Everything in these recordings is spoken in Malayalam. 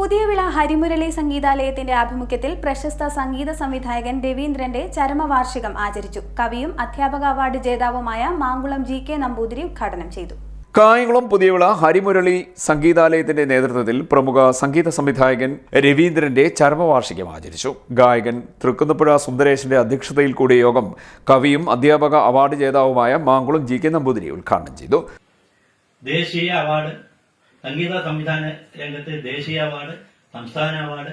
പുതിയവിള ഹരിമുരളി സംഗീതാലയത്തിന്റെ ആഭിമുഖ്യത്തിൽ പ്രശസ്ത സംഗീത സംവിധായകൻ രവീന്ദ്രന്റെ ചരമവാർഷികം ആചരിച്ചു. കവിയും അധ്യാപക അവാർഡ് ജേതാവുമായ മാങ്കുളം GK നമ്പൂതിരി ഉദ്ഘാടനം ചെയ്തു. കായംകുളം പുതിയവിള ഹരിമുരളി സംഗീതാലയത്തിന്റെ നേതൃത്വത്തിൽ പ്രമുഖ സംഗീത സംവിധായകൻ രവീന്ദ്രന്റെ ചരമവാർഷികം ആചരിച്ചു. ഗായകൻ തൃക്കുന്നപ്പുഴ സുന്ദരേശന്റെ അധ്യക്ഷതയിൽ കൂടിയ യോഗം കവിയും അധ്യാപക അവാർഡ് ജേതാവുമായ മാങ്കുളം GK നമ്പൂതിരി ഉദ്ഘാടനം ചെയ്തു. ദേശീയ അവാർഡ്, സംഗീത സംവിധാന രംഗത്ത് ദേശീയ അവാർഡ്, സംസ്ഥാന അവാർഡ്,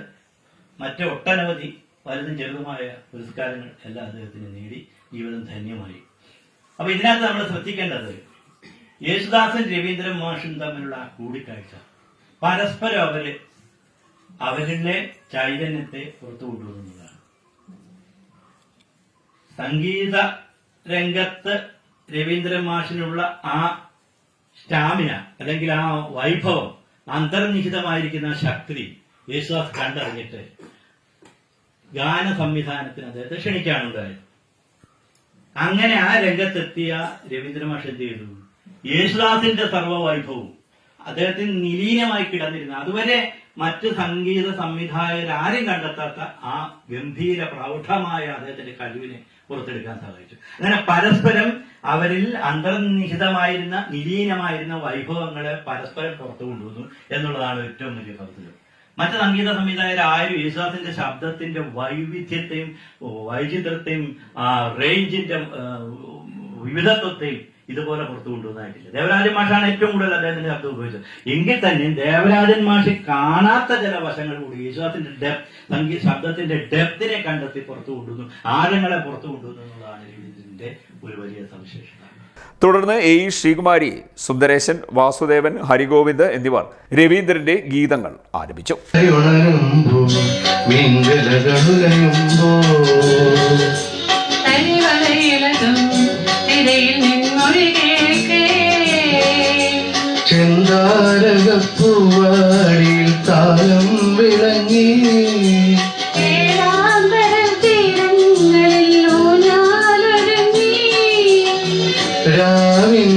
മറ്റ് ഒട്ടനവധി വലുതും ചെറുതുമായ പുരസ്കാരങ്ങൾ എല്ലാം അദ്ദേഹത്തിന് നേടി ജീവിതം ധന്യമായി. അപ്പൊ ഇതിനകത്ത് നമ്മൾ ശ്രദ്ധിക്കേണ്ടത് യേശുദാസൻ രവീന്ദ്രൻ മാഷും തമ്മിലുള്ള കൂടിക്കാഴ്ച പരസ്പരം അവരിലെ ചൈതന്യത്തെ പുറത്തു കൊണ്ടുവരുന്നതാണ്. സംഗീത രംഗത്ത് രവീന്ദ്രൻ മാഷിനുള്ള ആ സ്റ്റാമിന അല്ലെങ്കിൽ ആ വൈഭവം, അന്തർനിഹിതമായിരിക്കുന്ന ശക്തി യേശുദാസ് കണ്ടറിഞ്ഞിട്ട് ഗാന സംവിധാനത്തിന് അദ്ദേഹത്തെ ക്ഷണിക്കാനുണ്ടായത്. അങ്ങനെ ആ രംഗത്തെത്തിയ രവീന്ദ്ര മാഷ് എന്ത് ചെയ്തു? യേശുദാസിന്റെ സർവ്വവൈഭവവും അദ്ദേഹത്തിന് നിലീനമായി കിടന്നിരുന്ന, അതുവരെ മറ്റ് സംഗീത സംവിധായകരാരും കണ്ടെത്താത്ത ആ ഗംഭീര പ്രൗഢമായ അദ്ദേഹത്തിന്റെ കഴിവിനെ പുറത്തെടുക്കാൻ സാധിച്ചു. അങ്ങനെ പരസ്പരം അവരിൽ അന്തർനിഹിതമായിരുന്ന നിലീനമായിരുന്ന വൈഭവങ്ങളെ പരസ്പരം പുറത്തു കൊണ്ടുവന്നു എന്നുള്ളതാണ് ഏറ്റവും വലിയ കൗതുകം. മറ്റ് സംഗീത സംവിധായകരാരും യേശുദാസിന്റെ ശബ്ദത്തിന്റെ വൈവിധ്യത്തെയും വൈചിത്രത്തെയും റേഞ്ചിന്റെ വിവിധത്വത്തെയും ഇതുപോലെ പുറത്തു കൊണ്ടുവന്നായിട്ടില്ല. ദേവരാജൻ മാഷാണ് ഏറ്റവും കൂടുതൽ അദ്ദേഹത്തിന്റെ ശബ്ദം ഉപയോഗിച്ചത്. എങ്കിൽ തന്നെ ദേവരാജൻ മാഷ് കാണാത്ത ചില വശങ്ങൾ കൂടി യേശുദാസിന്റെ ശബ്ദത്തിന്റെ ഡെപ്തിനെ കണ്ടെത്തി പുറത്തു കൊണ്ടുവന്നു, ആഴങ്ങളെ പുറത്തു കൊണ്ടുവന്നു എന്നുള്ളതാണ് രവീന്ദ്രന്റെ ഒരു വലിയ സവിശേഷത. തുടർന്ന് ശ്രീകുമാരി, സുന്ദരേശൻ, വാസുദേവൻ, ഹരിഗോവിന്ദ് എന്നിവർ രവീന്ദ്രന്റെ ഗീതങ്ങൾ ആലപിച്ചു. ചെന്താരകപ്പൂവാടിയിൽ താലം വിളങ്ങി രാവിൻ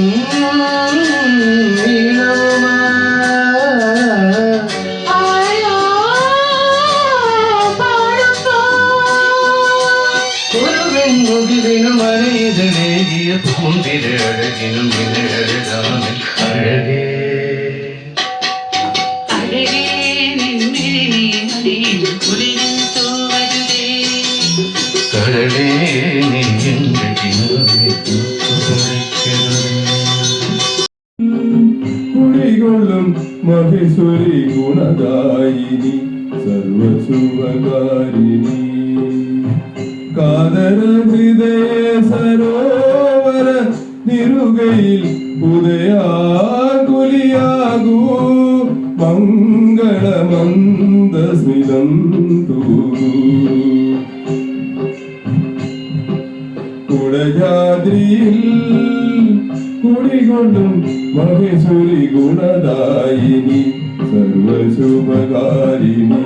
ഒരു പെൺമുകിലിനും അനേതലേകിയ പൂന്തിരഴകിനും വിനഴകാമൻ അഴകേ കുടികൊള്ളും മഹേശ്വരി ഗുണദായിനി സർവശുഭകാരിണി കാതര ഹൃദയ സരോവര നിരുകയിൽ ഉദയാകുലിയാകൂ മംഗളമന്ദസ്മിതം തൂകൂ കുടജാദ്രിയിൽ കുടികൊള്ളും Maheshwari ഗുണദായിനി സർവശുഭകാരിണി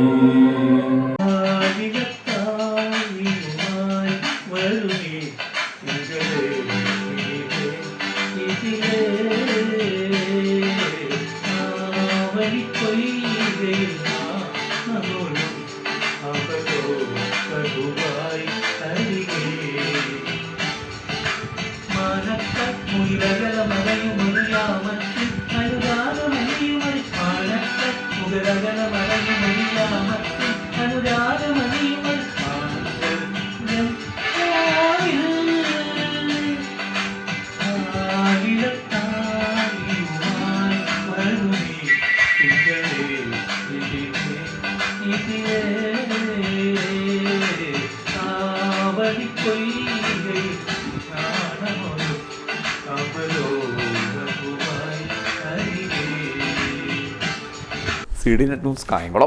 CD Net News Kayamkulam.